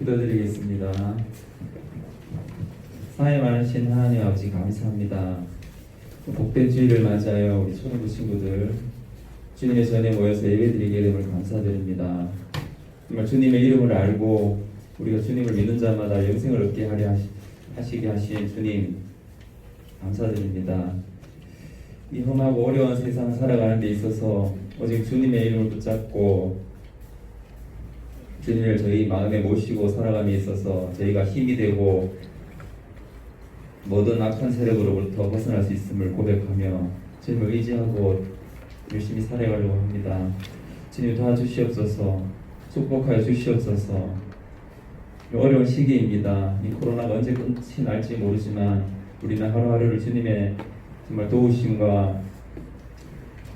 기도드리겠습니다. 사회 많으신 하나님 아버지 감사합니다. 복된 주일을 맞이하여 우리 초등부 친구들 주님의 전에 모여서 예배드리게 됨을 감사드립니다. 정말 주님의 이름을 알고 우리가 주님을 믿는 자마다 영생을 얻게 하려 하시게 하신 주님 감사드립니다. 이 험하고 어려운 세상 살아가는 데 있어서 오직 주님의 이름을 붙잡고 주님을 저희 마음에 모시고 살아감에 있어서 저희가 힘이 되고 모든 악한 세력으로부터 벗어날 수 있음을 고백하며 주님을 의지하고 열심히 살아가려고 합니다. 주님 도와주시옵소서, 축복하여 주시옵소서. 어려운 시기입니다. 이 코로나가 언제 끝이 날지 모르지만 우리는 하루하루를 주님의 정말 도우심과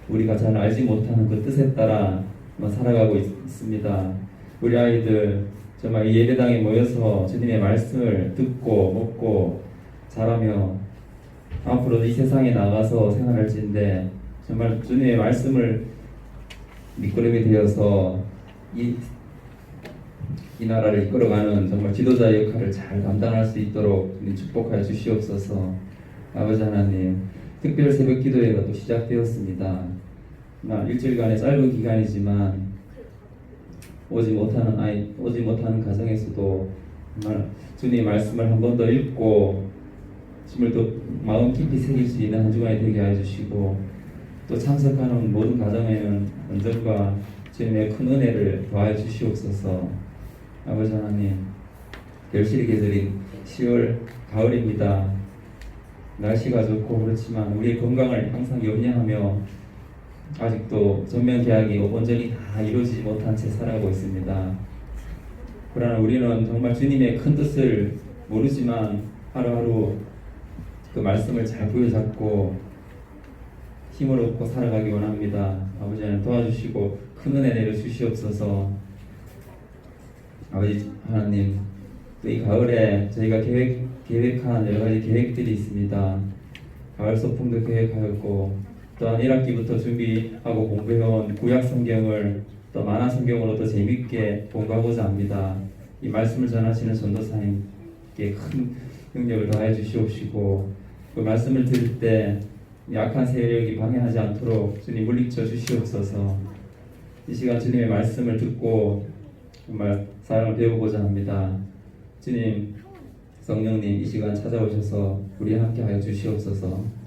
우리가 잘 알지 못하는 그 뜻에 따라 살아가고 있습니다. 우리 아이들 정말 이 예배당에 모여서 주님의 말씀을 듣고 먹고 자라며 앞으로 이 세상에 나가서 생활할지인데 정말 주님의 말씀을 밑거름이 되어서 이 나라를 이끌어가는 정말 지도자의 역할을 잘 감당할 수 있도록 축복하여 주시옵소서. 아버지 하나님, 특별 새벽 기도회가 또 시작되었습니다. 일주일간의 짧은 기간이지만 오지 못하는 가정에서도 정말 주님의 말씀을 한 번 더 읽고 주님을 또 마음 깊이 새길 수 있는 한 주간이 되게 하여 주시고 또 참석하는 모든 가정에는 언젠가 주님의 큰 은혜를 더하여 주시옵소서. 아버지 하나님, 결실의 계절인 10월 가을입니다. 날씨가 좋고 그렇지만 우리의 건강을 항상 염려하며 아직도 전면 계약이 온전히 다 이루어지지 못한 채 살아가고 있습니다. 그러나 우리는 정말 주님의 큰 뜻을 모르지만 하루하루 그 말씀을 잘 부여잡고 힘을 얻고 살아가기 원합니다. 아버지 하나님 도와주시고 큰 은혜 내려주시옵소서. 아버지 하나님, 이 가을에 저희가 계획한 여러 가지 계획들이 있습니다. 가을 소풍도 계획하였고 또한 1학기부터 준비하고 공부해온 구약 성경을 또 만화 성경으로 더 재밌게 공부하고자 합니다. 이 말씀을 전하시는 전도사님께 큰 능력을 더하여 주시옵시고 그 말씀을 들을 때 약한 세력이 방해하지 않도록 주님 물리쳐 주시옵소서. 이 시간 주님의 말씀을 듣고 정말 사랑을 배우고자 합니다. 주님, 성령님 이 시간 찾아오셔서 우리 함께 하여 주시옵소서.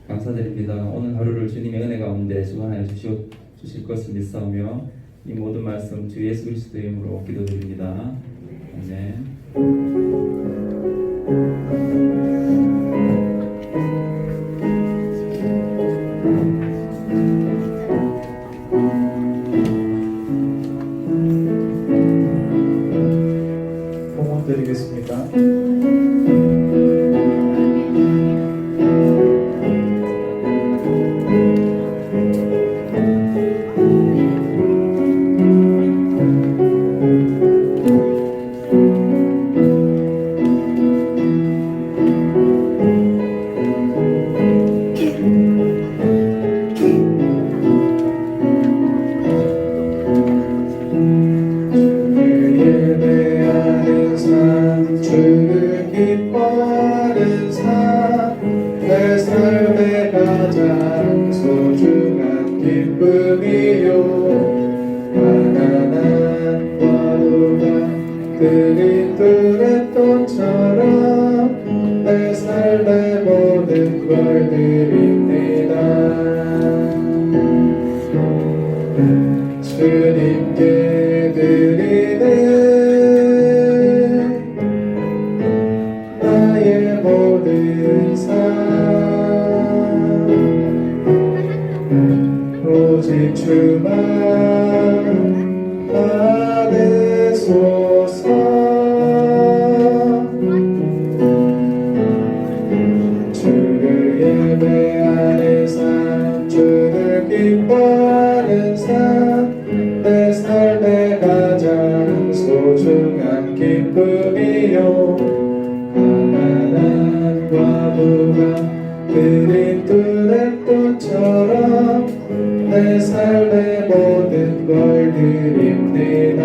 감사드립니다. 오늘 하루를 주님의 은혜 가운데 주관하여 주실 것을 믿사오며 이 모든 말씀 주 예수 그리스도의 이름으로 기도드립니다. 아멘. 봉헌 드리겠습니다. 내 삶의 가장 소중한 기쁨이요 가난한 과부가 드린 두레돈처럼 내 삶의 모든 걸 드립니다. 주님께 드리네 나의 모든 오직 주만 받으소서. 주를 예배하는 삶, 주를 기뻐하는 삶, 내 삶의 가장 소중한 기쁨이요 가난한 과부가 드린 두레돈처럼 내 삶의 모든 걸 드립니다.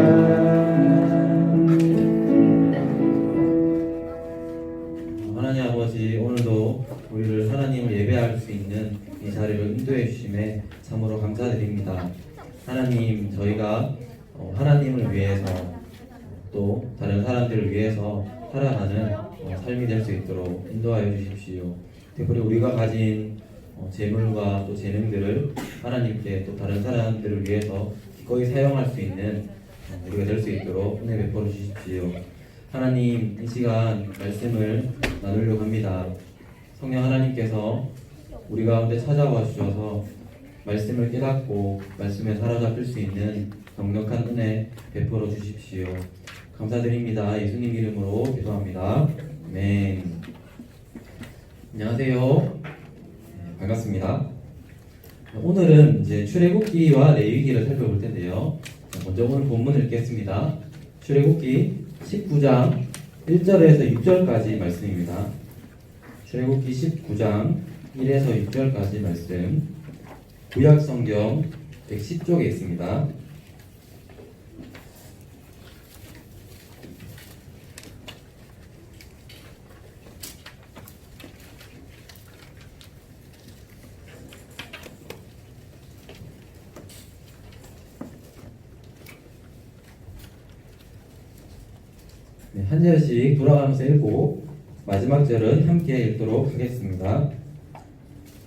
하나님 아버지, 오늘도 우리를 하나님을 예배할 수 있는 이 자리를 인도해 주심에 참으로 감사드립니다. 하나님, 저희가 하나님을 위해서 또 다른 사람들을 위해서 살아가는 삶이 될 수 있도록 인도하여 주십시오. 특별히 우리가 가진 재물과 또 재능들을 하나님께 또 다른 사람들을 위해서 기꺼이 사용할 수 있는 우리가 될 수 있도록 은혜 베풀어 주십시오. 하나님, 이 시간 말씀을 나누려고 합니다. 성령 하나님께서 우리 가운데 찾아와 주셔서 말씀을 깨닫고 말씀에 사로잡힐 수 있는 넉넉한 은혜 베풀어 주십시오. 감사드립니다. 예수님 이름으로 기도합니다. 아멘. 안녕하세요. 반갑습니다. 오늘은 이제 출애굽기와 레위기를 살펴볼 텐데요. 먼저 오늘 본문을 읽겠습니다. 출애굽기 19장 1절에서 6절까지 말씀입니다. 출애굽기 19장 1에서 6절까지 말씀, 구약성경 110쪽에 있습니다. 네, 한 절씩 돌아가면서 읽고 마지막 절은 함께 읽도록 하겠습니다.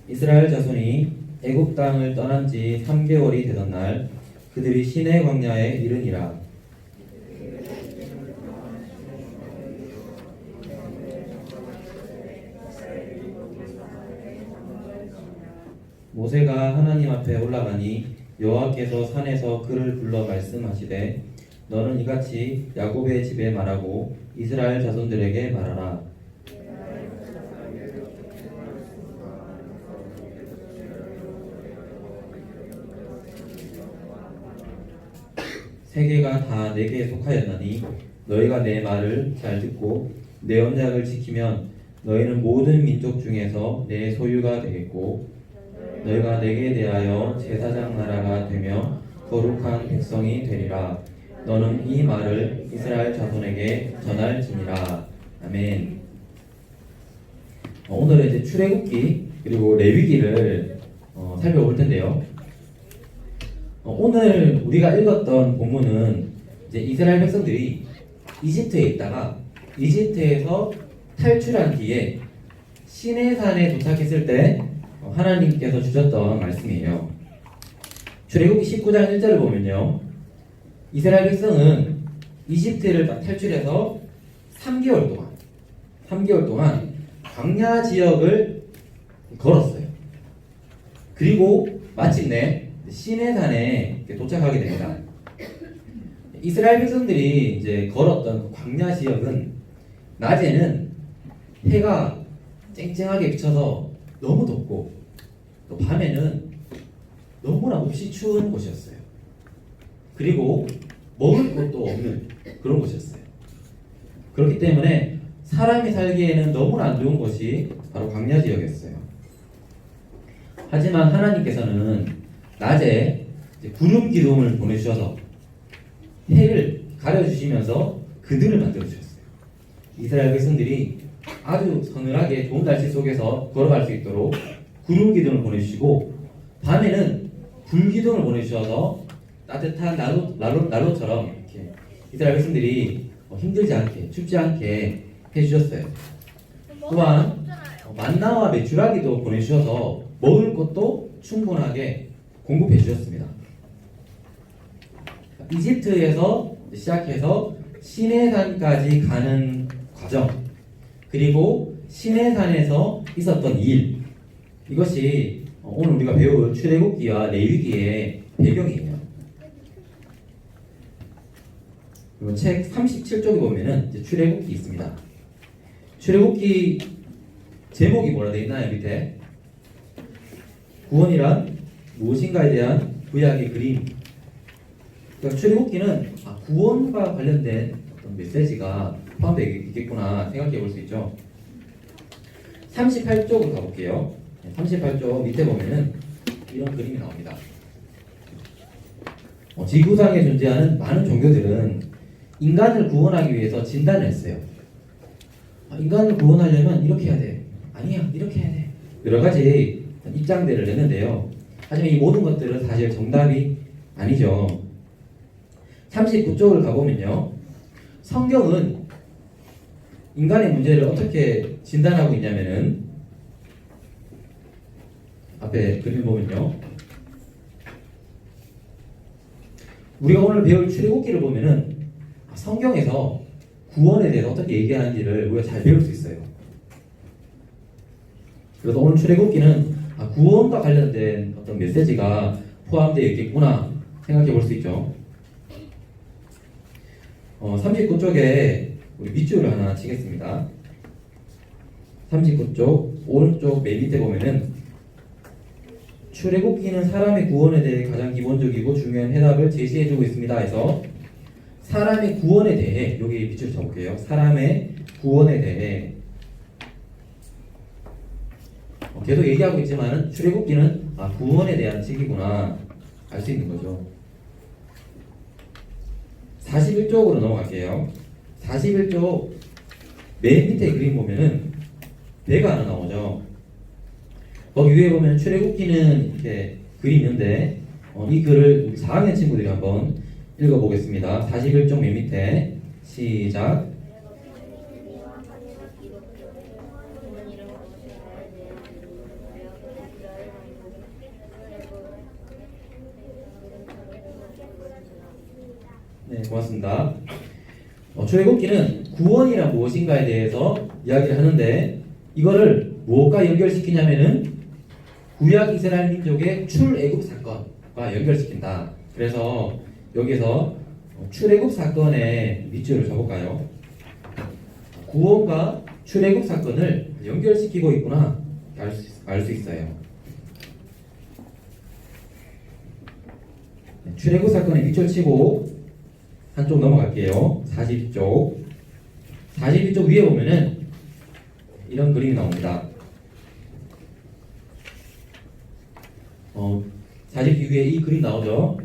이스라엘 자손이 애굽 땅을 떠난 지 3개월이 되던 날 그들이 시내 광야에 이르니라. 모세가 하나님 앞에 올라가니 여호와께서 산에서 그를 불러 말씀하시되 너는 이같이 야곱의 집에 말하고 이스라엘 자손들에게 말하라. 세계가 다 내게 속하였나니 너희가 내 말을 잘 듣고 내 언약을 지키면 너희는 모든 민족 중에서 내 소유가 되겠고 너희가 내게 대하여 제사장 나라가 되며 거룩한 백성이 되리라. 너는 이 말을 이스라엘 자손에게 전할지니라. 아멘. 오늘은 이제 출애굽기 그리고 레위기를 살펴볼 텐데요. 오늘 우리가 읽었던 본문은 이제 이스라엘 백성들이 이집트에 있다가 이집트에서 탈출한 뒤에 시내산에 도착했을 때 하나님께서 주셨던 말씀이에요. 출애굽기 19장 1절을 보면요, 이스라엘 백성은 이집트를 탈출해서 3개월 동안 광야 지역을 걸었어요. 그리고 마침내 시내산에 도착하게 됩니다. 이스라엘 백성들이 이제 걸었던 광야 지역은 낮에는 해가 쨍쨍하게 비쳐서 너무 덥고 또 밤에는 너무나 몹시 추운 곳이었어요. 그리고 먹을 것도 없는 그런 곳이었어요. 그렇기 때문에 사람이 살기에는 너무나 안 좋은 곳이 바로 광야 지역이었어요. 하지만 하나님께서는 낮에 구름 기둥을 보내주셔서 해를 가려주시면서 그들을 만들어주셨어요. 이스라엘 백성들이 아주 서늘하게 좋은 날씨 속에서 걸어갈 수 있도록 구름 기둥을 보내주시고 밤에는 불 기둥을 보내주셔서 따뜻한 난로처럼 이렇게 이스라엘 백성들이 힘들지 않게 춥지 않게 해주셨어요. 또한 만나와 메추라기도 보내주셔서 먹을 것도 충분하게 공급해 주셨습니다. 이집트에서 시작해서 시내산까지 가는 과정, 그리고 시내산에서 있었던 일, 이것이 오늘 우리가 배울 출애굽기와 레위기의 배경이에요. 그리고 책 37쪽에 보면은 이제 출애굽기 있습니다. 출애굽기 제목이 뭐라 되어 있나요? 밑에 구원이란 무엇인가에 대한 구약의 그림. 그러니까 출애굽기는 구원과 관련된 어떤 메시지가 포함되어 있겠구나 생각해 볼 수 있죠. 38쪽으로 가볼게요. 38쪽 밑에 보면은 이런 그림이 나옵니다. 지구상에 존재하는 많은 종교들은 인간을 구원하기 위해서 진단을 했어요. 인간을 구원하려면 이렇게 해야 돼. 아니야, 이렇게 해야 돼. 여러 가지 입장들을 냈는데요. 하지만 이 모든 것들은 사실 정답이 아니죠. 39쪽을 가보면요. 성경은 인간의 문제를 어떻게 진단하고 있냐면은 앞에 그림 보면요. 우리가 오늘 배울 출애굽기를 보면은 성경에서 구원에 대해서 어떻게 얘기하는지를 우리가 잘 배울 수 있어요. 그래서 오늘 출애굽기는 구원과 관련된 어떤 메시지가 포함되어 있겠구나 생각해 볼 수 있죠. 39쪽에 우리 밑줄을 하나 치겠습니다. 39쪽 오른쪽 맨 밑에 보면은 출애굽기는 사람의 구원에 대해 가장 기본적이고 중요한 해답을 제시해주고 있습니다. 해서 사람의 구원에 대해 여기 밑줄 쳐볼게요. 사람의 구원에 대해 계속 얘기하고 있지만 출애굽기는 구원에 대한 책이구나 알 수 있는 거죠. 41쪽으로 넘어갈게요. 41쪽 맨 밑에 그림 보면은 배가 하나 나오죠. 거기 위에 보면 출애굽기는 이렇게 글이 있는데 이 글을 우리 4학년 친구들이 한번 읽어보겠습니다. 41쪽 맨 밑에 시작. 네, 고맙습니다. 출애굽기는 구원이란 무엇인가에 대해서 이야기를 하는데 이거를 무엇과 연결시키냐면은 구약 이스라엘 민족의 출애굽 사건과 연결시킨다. 그래서 여기서 출애굽 사건의 밑줄을 쳐볼까요? 구원과 출애굽 사건을 연결시키고 있구나 알 수 있어요. 출애굽 사건에 밑줄 치고 한쪽 넘어갈게요. 42쪽. 42쪽 위에 보면은 이런 그림이 나옵니다. 42 위에 이 그림 나오죠.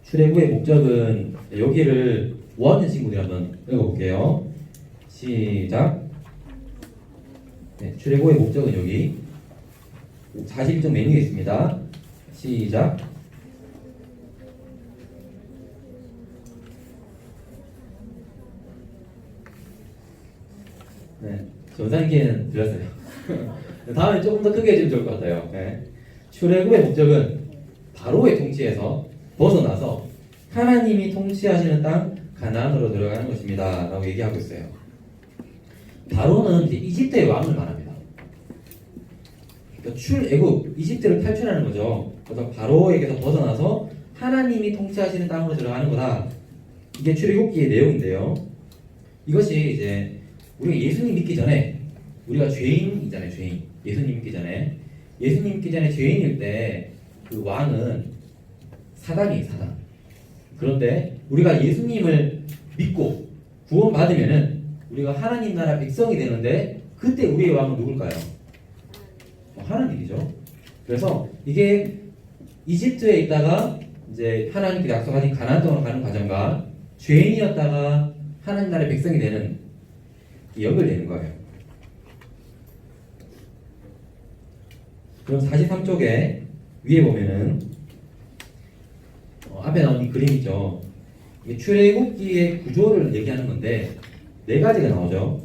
출애굽의 목적은 여기를 5학년 친구들이 한번 읽어볼게요. 시작. 네, 출애굽의 목적은 여기 42쪽 맨 위에 있습니다. 시작. 네, 전산기에는 들렸어요. 다음에 조금 더 크게 해주면 좋을 것 같아요. 네. 출애굽의 목적은 바로의 통치에서 벗어나서 하나님이 통치하시는 땅 가나안으로 들어가는 것입니다. 라고 얘기하고 있어요. 바로는 이제 이집트의 왕을 말합니다. 그러니까 출애굽, 이집트를 탈출하는 거죠. 그래서 바로에게서 벗어나서 하나님이 통치하시는 땅으로 들어가는 거다. 이게 출애굽기의 내용인데요. 이것이 이제 우리가 예수님 믿기 전에 우리가 죄인이잖아요. 죄인. 예수님 믿기 전에 죄인일 때 그 왕은 사단이에요. 사단. 그런데 우리가 예수님을 믿고 구원받으면은 우리가 하나님 나라 백성이 되는데 그때 우리의 왕은 누굴까요? 하나님이죠. 그래서 이게 이집트에 있다가 이제 하나님께 약속하신 가나안 땅으로 가는 과정과 죄인이었다가 하나님 나라의 백성이 되는 연결되는 거예요. 그럼 43쪽에 위에 보면은 앞에 나온 이 그림이죠. 이게 출애굽기의 구조를 얘기하는 건데 네 가지가 나오죠.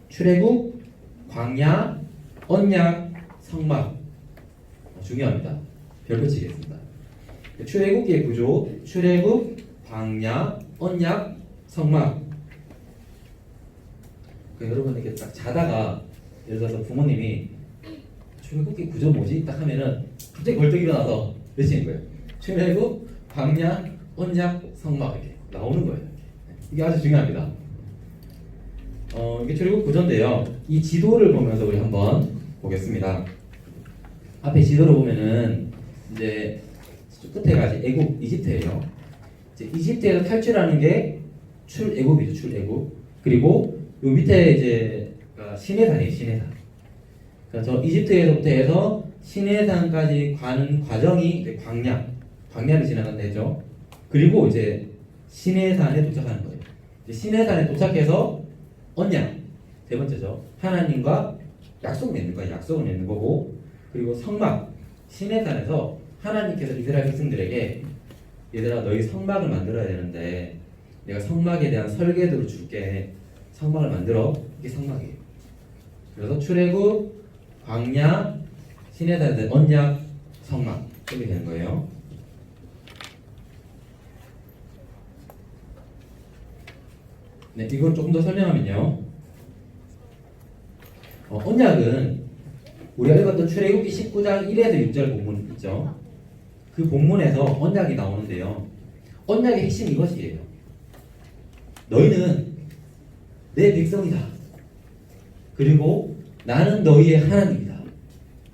출애굽, 광야, 언약, 성막. 중요합니다. 별 붙이겠습니다. 출애굽기의 구조, 출애굽, 광야, 언약, 성막. 여러분 이렇게 딱 자다가 예를 들어서 부모님이 출애굽기 구조 뭐지? 딱 하면은 갑자기 벌떡 일어나서 외치는 거예요. 출애굽, 광야, 언약, 성막 이렇게 나오는 거예요. 이게 아주 중요합니다. 이게 출애굽 구조인데요. 이 지도를 보면서 우리 한번 보겠습니다. 앞에 지도를 보면은 이제 끝에가 이제 애굽, 이집트예요. 이제 이집트에서 탈출하는 게 출애굽이죠. 출애굽. 그리고 요 밑에 이제 시내산이에요. 시내산. 그러니까 저 이집트에서부터 해서 시내산까지 가는 과정이 이제 광야를 지나간다 했죠. 그리고 이제 시내산에 도착하는 거예요. 이제 시내산에 도착해서 언약, 세 번째죠. 하나님과 약속을 맺는 거예요. 약속을 맺는 거고, 그리고 성막, 시내산에서 하나님께서 이스라엘 백성들에게 얘들아 너희 성막을 만들어야 되는데 내가 성막에 대한 설계도를 줄게. 성막을 만들어. 이게 성막이에요. 그래서 출애굽, 광야, 시내산에서 언약, 성막 이렇게 되는 거예요. 네, 이걸 조금 더 설명하면요. 언약은 우리가 읽었던 출애굽기 19장 1에서 6절 본문 있죠. 그 본문에서 언약이 나오는데요. 언약의 핵심이 이것이에요. 너희는 내 백성이다. 그리고 나는 너희의 하나님이다.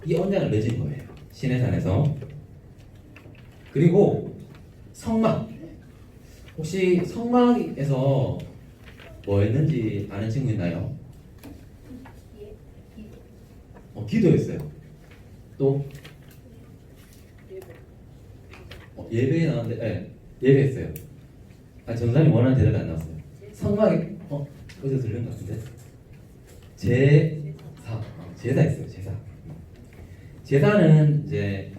이 언약을 맺은 거예요. 시내산에서. 그리고 성막. 혹시 성막에서 뭐 했는지 아는 친구 있나요? 기도했어요. 또 예배에 나왔는데, 네, 예배했어요. 전사님 원하는 대답이 안 나왔어요. 성막에 어디서 들린 것 같은데? 제사 했어요. 제사는 이제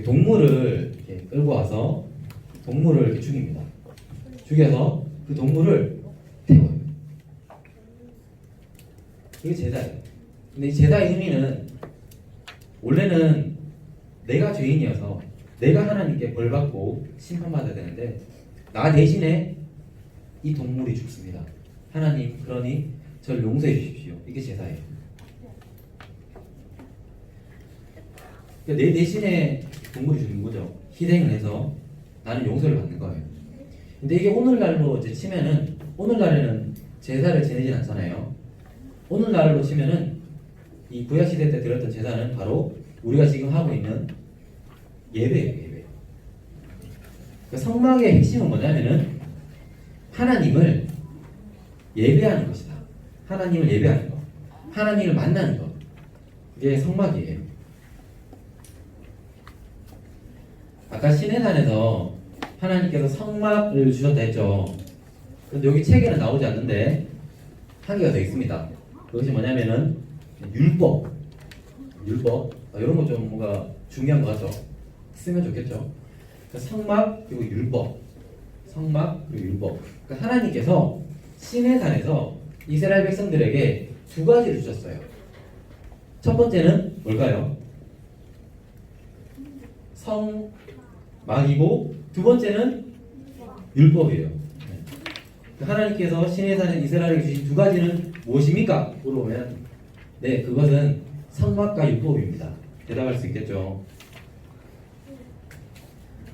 동물을 이렇게 끌고 와서 동물을 이렇게 죽입니다. 죽여서 그 동물을 태워요. 이게 제사예요. 근데 이 제사의 의미는 원래는 내가 죄인이어서 내가 하나님께 벌받고 심판받아야 되는데 나 대신에 이 동물이 죽습니다. 하나님 그러니 저를 용서해 주십시오. 이게 제사예요. 그러니까 내 대신에 동물이 죽는 거죠. 희생을 해서 나는 용서를 받는 거예요. 근데 이게 오늘날로 이제 치면은 오늘날에는 제사를 지내진 않잖아요. 오늘날로 치면은 이 구약 시대 때 드렸던 제사는 바로 우리가 지금 하고 있는 예배예요. 예배. 그러니까 성막의 핵심은 뭐냐면은 하나님을 예배하는 것이다. 하나님을 예배하는 것, 하나님을 만나는 것. 그게 성막이에요. 아까 시내산에서 하나님께서 성막을 주셨다 했죠. 그런데 여기 책에는 나오지 않는데 한 개가 더 있습니다. 그것이 뭐냐면은 율법. 이런 거 좀 뭔가 중요한 것 같죠? 쓰면 좋겠죠? 그러니까 성막 그리고 율법. 성막 그리고 율법. 그러니까 하나님께서 시내산에서 이스라엘 백성들에게 두 가지를 주셨어요. 첫 번째는 뭘까요? 성막이고 두 번째는 율법이에요. 하나님께서 시내산에 이스라엘에게 주신 두 가지는 무엇입니까? 물어보면 네, 그것은 성막과 율법입니다. 대답할 수 있겠죠.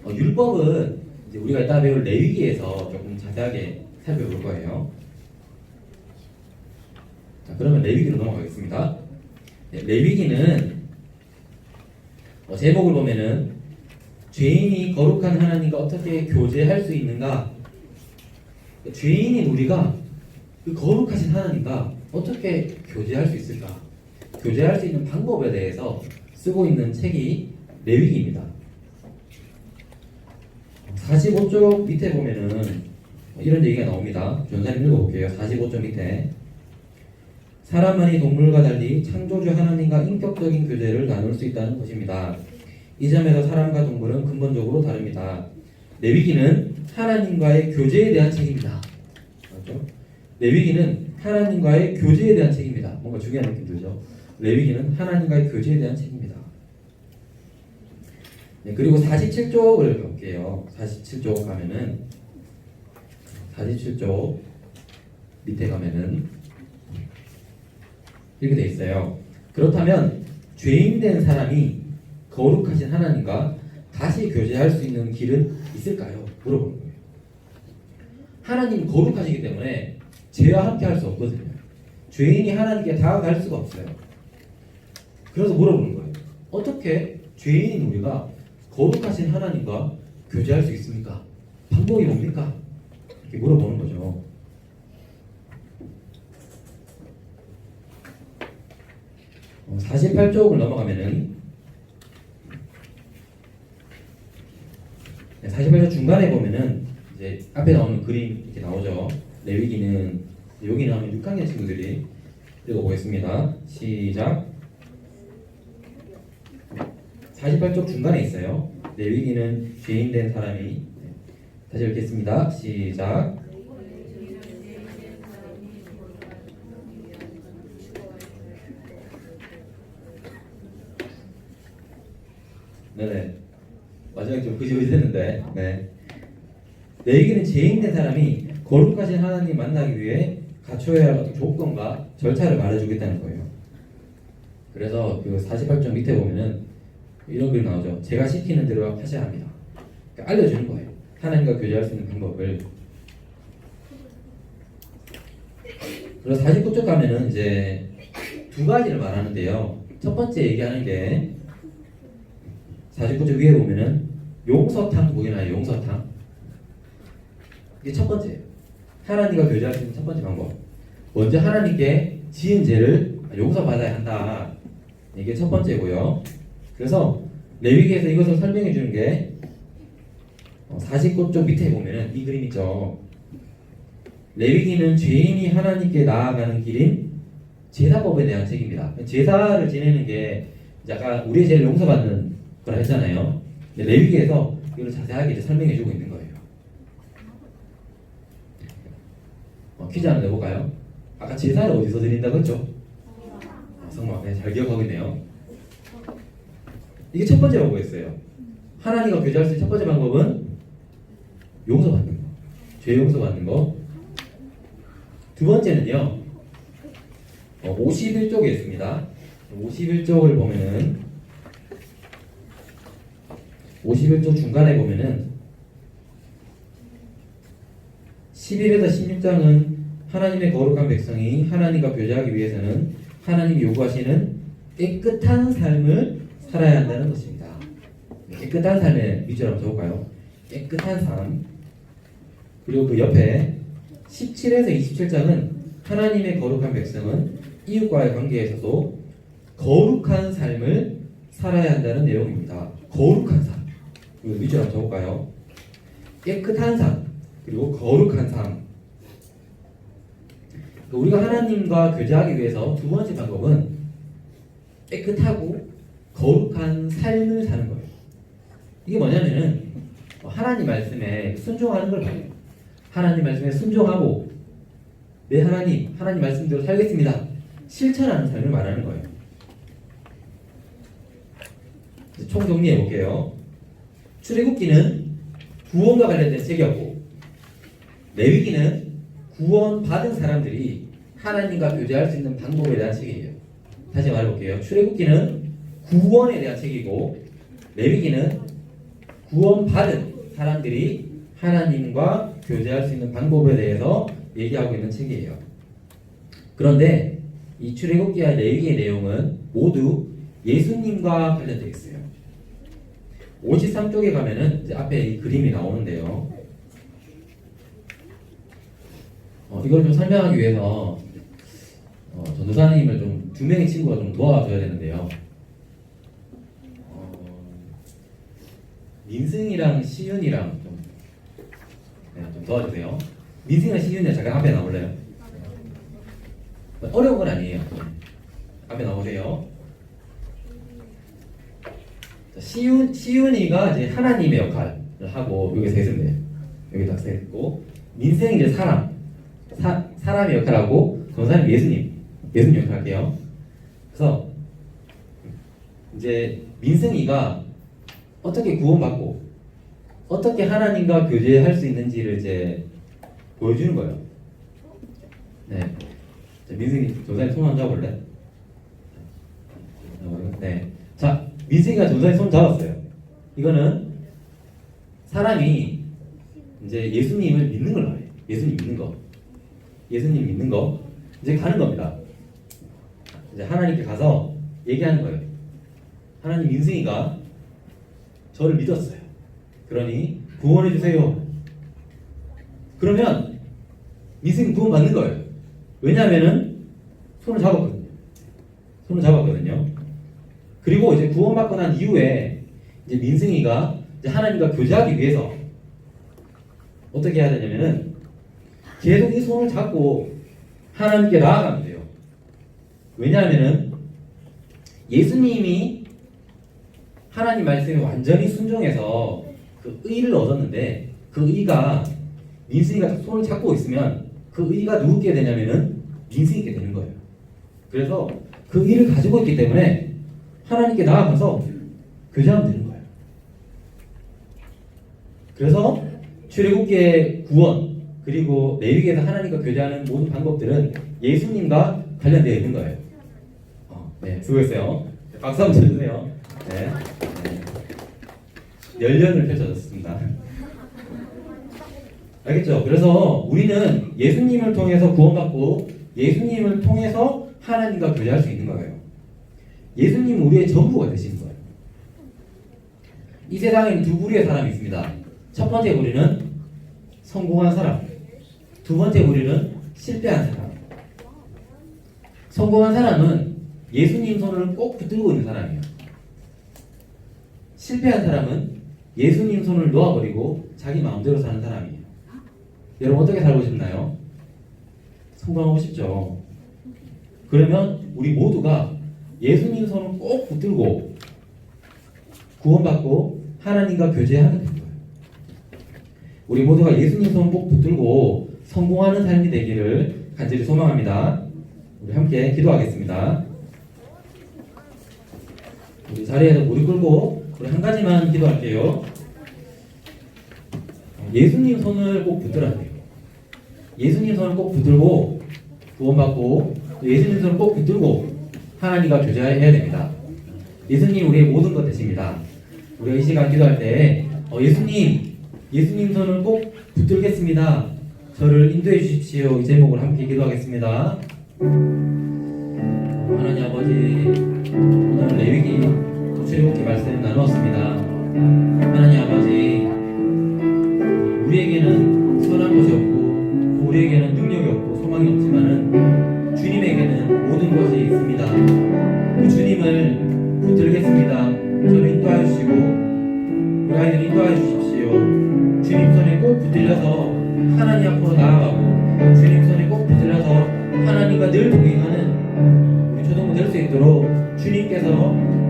율법은 이제 우리가 이따 배울 레위기에서 조금 자세하게 살펴볼 거예요. 자, 그러면 레위기로 넘어가겠습니다. 네, 레위기는 제목을 보면은 죄인이 거룩한 하나님과 어떻게 교제할 수 있는가? 죄인인 우리가 그 거룩하신 하나님과 어떻게 교제할 수 있을까? 교제할 수 있는 방법에 대해서 쓰고 있는 책이 레위기입니다. 45쪽 밑에 보면은 이런 얘기가 나옵니다. 전사님 읽어볼게요. 45쪽 밑에 사람만이 동물과 달리 창조주 하나님과 인격적인 교제를 나눌 수 있다는 것입니다. 이 점에서 사람과 동물은 근본적으로 다릅니다. 레위기는 하나님과의 교제에 대한 책입니다. 맞죠? 레위기는 하나님과의 교제에 대한 책입니다. 뭔가 중요한 느낌 들죠? 레위기는 하나님과의 교제에 대한 책입니다. 네, 그리고 47쪽을 볼게요. 47쪽 가면은 47쪽 밑에 가면은 이렇게 돼 있어요. 그렇다면 죄인된 사람이 거룩하신 하나님과 다시 교제할 수 있는 길은 있을까요? 물어보는 거예요. 하나님이 거룩하시기 때문에 죄와 함께 할 수 없거든요. 죄인이 하나님께 다가갈 수가 없어요. 그래서 물어보는 거예요. 어떻게 죄인인 우리가 거룩하신 하나님과 교제할 수 있습니까? 방법이 뭡니까? 이렇게 물어보는 거죠. 어, 48쪽을 넘어가면은 48쪽 중간에 보면은 이제 앞에 나오는 그림 이렇게 나오죠. 레위기는 여기는 한번 6학년 친구들이 읽어보겠습니다. 시작. 48쪽 중간에 있어요. 레위기는 죄인 된 사람이. 다시 읽겠습니다. 시작. 네네. 마지막에 좀 그지그지 했는데. 네. 레위기는 죄인 된 사람이 거룩하신 하나님 만나기 위해 갖춰야 할 어떤 조건과 절차를 말해주겠다는 거예요. 그래서 그 48점 밑에 보면은 이런 글이 나오죠. 제가 시키는 대로 하셔야 합니다. 그러니까 알려주는 거예요. 하나님과 교제할 수 있는 방법을. 그래서 49쪽 가면은 이제 두 가지를 말하는데요. 첫 번째 얘기하는 게 49쪽 위에 보면은 용서탕 보이나요? 용서탕. 이게 첫 번째예요. 하나님과 교제할 수 있는 첫 번째 방법. 먼저 하나님께 지은 죄를 용서받아야 한다. 이게 첫 번째고요. 그래서 레위기에서 이것을 설명해 주는 게 49쪽 밑에 보면은 이 그림 있죠. 레위기는 죄인이 하나님께 나아가는 길인 제사법에 대한 책입니다. 제사를 지내는 게 약간 우리의 죄를 용서받는 거라 했잖아요. 레위기에서 이걸 자세하게 이제 설명해 주고 있는 거예요. 퀴즈 하나 내볼까요? 아까 제사를 어디서 드린다고 했죠? 성막. 네, 잘 기억하고 있네요. 이게 첫 번째 방법이었어요. 하나님과 교제할 수 있는 첫 번째 방법은 용서받는 거. 죄 용서받는 거. 두 번째는요. 51쪽에 있습니다. 51쪽을 보면은 51쪽 중간에 보면은 11에서 16장은 하나님의 거룩한 백성이 하나님과 교제하기 위해서는 하나님이 요구하시는 깨끗한 삶을 살아야 한다는 것입니다. 깨끗한 삶의 밑줄 한번 적을까요? 깨끗한 삶. 그리고 그 옆에 17에서 27장은 하나님의 거룩한 백성은 이웃과의 관계에 있어서 거룩한 삶을 살아야 한다는 내용입니다. 거룩한 삶. 그리고 밑줄 한번 적을까요? 깨끗한 삶. 그리고 거룩한 삶. 우리가 하나님과 교제하기 위해서 두 번째 방법은 깨끗하고 거룩한 삶을 사는 거예요. 이게 뭐냐면은 하나님 말씀에 순종하는 걸 말해요. 하나님 말씀에 순종하고 내 하나님 말씀대로 살겠습니다. 실천하는 삶을 말하는 거예요. 총 정리해 볼게요. 출애굽기는 구원과 관련된 책이었고 레위기는 구원받은 사람들이 하나님과 교제할 수 있는 방법에 대한 책이에요. 다시 말해볼게요. 출애굽기는 구원에 대한 책이고 레위기는 구원받은 사람들이 하나님과 교제할 수 있는 방법에 대해서 얘기하고 있는 책이에요. 그런데 이 출애굽기와 레위기의 내용은 모두 예수님과 관련되어 있어요. 53쪽에 가면은 이제 앞에 이 그림이 나오는데요. 이걸 좀 설명하기 위해서 전도사님을 좀 두 명의 친구가 좀 도와줘야 되는데요. 민승이랑 시윤이랑 좀 도와주세요. 민승이랑 시윤이랑 잠깐 앞에 나올래요? 어려운 건 아니에요. 앞에 나오세요. 시윤이가 이제 하나님의 역할을 하고 여기 서 있으면 돼요. 여기 딱 서 있고 민승이 이제 사람의 역할하고 전사님 예수님 역할 할게요. 그래서 이제 민승이가 어떻게 구원받고 어떻게 하나님과 교제할 수 있는지를 이제 보여주는 거예요. 네, 민승이 전사님 손 한번 잡아볼래? 네, 자 민승이가 전사님 손 잡았어요. 이거는 사람이 이제 예수님을 믿는 걸 말해요. 예수님 믿는 거 이제 가는 겁니다. 이제 하나님께 가서 얘기하는 거예요. 하나님 민승이가 저를 믿었어요. 그러니 구원해 주세요. 그러면 민승이 구원 받는 거예요. 왜냐하면은 손을 잡았거든요. 그리고 이제 구원받고 난 이후에 이제 민승이가 이제 하나님과 교제하기 위해서 어떻게 해야 되냐면은 계속 이 손을 잡고 하나님께 나아가면 돼요. 왜냐하면은 예수님이 하나님 말씀에 완전히 순종해서 그 의를 얻었는데 그 의가 민수이가 손을 잡고 있으면 그 의가 누구께 되냐면은 민수이께 되는 거예요. 그래서 그 의를 가지고 있기 때문에 하나님께 나아가서 교제하면 되는 거예요. 그래서 출애굽기의 구원 그리고 레위기에서 하나님과 교제하는 모든 방법들은 예수님과 관련되어 있는 거예요. 네, 수고했어요. 박수 한번 쳐주세요. 네. 열연을 펼쳐졌습니다. 알겠죠? 그래서 우리는 예수님을 통해서 구원받고 예수님을 통해서 하나님과 교제할 수 있는 거예요. 예수님은 우리의 전부가 되시는 거예요. 이 세상에는 두 부류의 사람이 있습니다. 첫 번째 부류는 성공한 사람, 두 번째 부류는 실패한 사람. 성공한 사람은 예수님 손을 꼭 붙들고 있는 사람이에요. 실패한 사람은 예수님 손을 놓아버리고 자기 마음대로 사는 사람이에요. 여러분 어떻게 살고 싶나요? 성공하고 싶죠. 그러면 우리 모두가 예수님 손을 꼭 붙들고 구원받고 하나님과 교제하면 되는 거예요. 우리 모두가 예수님 손을 꼭 붙들고 성공하는 삶이 되기를 간절히 소망합니다. 우리 함께 기도하겠습니다. 우리 자리에서 무릎 꿇고 우리 한 가지만 기도할게요. 예수님 손을 꼭 붙들어야 돼요. 예수님 손을 꼭 붙들고 구원받고 또 예수님 손을 꼭 붙들고 하나님과 교제해야 됩니다. 예수님 우리의 모든 것 되십니다. 우리가 이 시간 기도할 때 예수님 손을 꼭 붙들겠습니다. 저를 인도해 주십시오. 이 제목을 함께 기도하겠습니다. 하나님 아버지, 오늘 레위기 또 출애굽기 말씀을 나누었습니다. 하나님 아버지, 우리에게는 선한 것이 없고 우리에게는 능력이 없고 소망이 없지만은 주님에게는 모든 것이 있습니다. 그 주님을 붙들겠습니다. 저를 인도하여 주시고 우리 아이들 인도하여 주십시오. 주님 손에 꼭 붙들려서 하나님 앞으로 나아가고 주님 손에 꼭 붙들려서 하나님과 늘 동행하는 우리 초등부 될 수 있도록 주님께서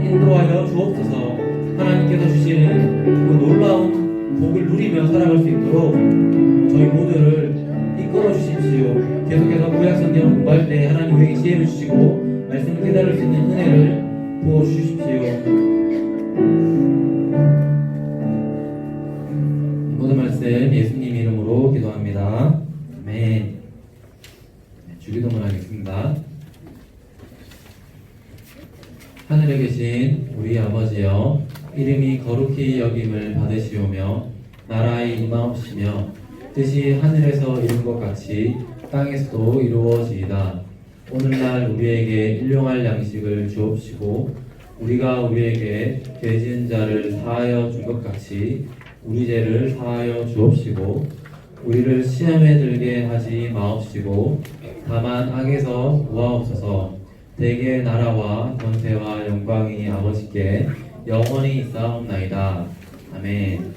인도하여 주옵소서. 하나님께서 주시는 그 놀라운 복을 누리며 살아갈 수 있도록 저희 모두를 이끌어 주십시오. 계속해서 구약 성경을 공부할 때 하나님 우리에게 지혜를 주시고 말씀을 깨달을 수 있는 은혜를 부어 주십시오. 모든 말씀 예수님 이름으로 기도합니다. 아멘. 주기도문 하겠습니다. 하늘에 계신 우리 아버지여, 이름이 거룩히 여김을 받으시오며 나라의 임하옵시며 뜻이 하늘에서 이룬 것 같이 땅에서도 이루어지이다. 오늘날 우리에게 일용할 양식을 주옵시고 우리가 우리에게 죄 지은 자를 사하여 준 것 같이 우리 죄를 사하여 주옵시고 우리를 시험에 들게 하지 마옵시고 다만 악에서 구하옵소서. 대개 나라와 권세와 영광이 아버지께 영원히 있사옵나이다. 아멘.